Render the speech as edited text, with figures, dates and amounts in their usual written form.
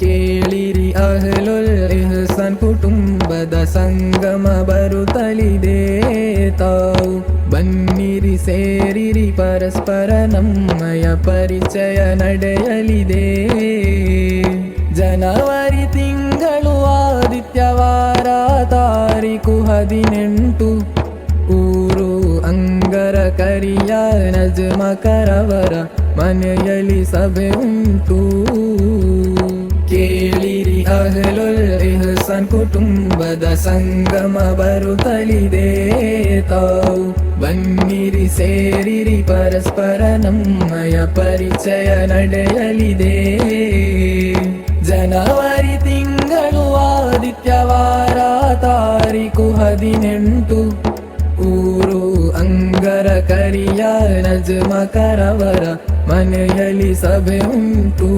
ಕೇಳಿರಿ ಅಹ್ಲುಲ್ ಇಹ್ಸಾನ್ ಕುಟುಂಬದ ಸಂಗಮ ಬರುತ್ತಲಿದೆ ತಾವು ಬನ್ನಿರಿ ಸೇರಿರಿ ಪರಸ್ಪರ ನಮ್ಮಯ ಪರಿಚಯ ನಡೆಯಲಿದೆ ಜನವರಿ ತಿಂಗಳು ಆದಿತ್ಯವಾರ ತಾರೀಕು 18 ಊರು ಅಂಗರ ಕರಿಯ ನಜ್ಮಕರವರ ಮನೆಯಲ್ಲಿ ಸಭೆ ಉಂಟು ಕೇಳಿರಿ ಅಹ್ಲುಲ್ ಇಹ್ಸಾನ್ ಕುಟುಂಬದ ಸಂಗಮ ಬರುತ್ತಲಿದೆ ತಾವು ಬನ್ನಿರಿ ಸೇರಿರಿ ಪರಸ್ಪರ ನಮ್ಮಯ ಪರಿಚಯ ನಡೆಯಲಿದೆ ಜನವರಿ ತಿಂಗಳು ಆದಿತ್ಯವಾರ ತಾರೀಕು 18 ಊರು ಅಂಗರ ಕರಿಯ ನಜ್ಮಕರವರ ಮನೆಯಲ್ಲಿ ಸಭೆ ಉಂಟು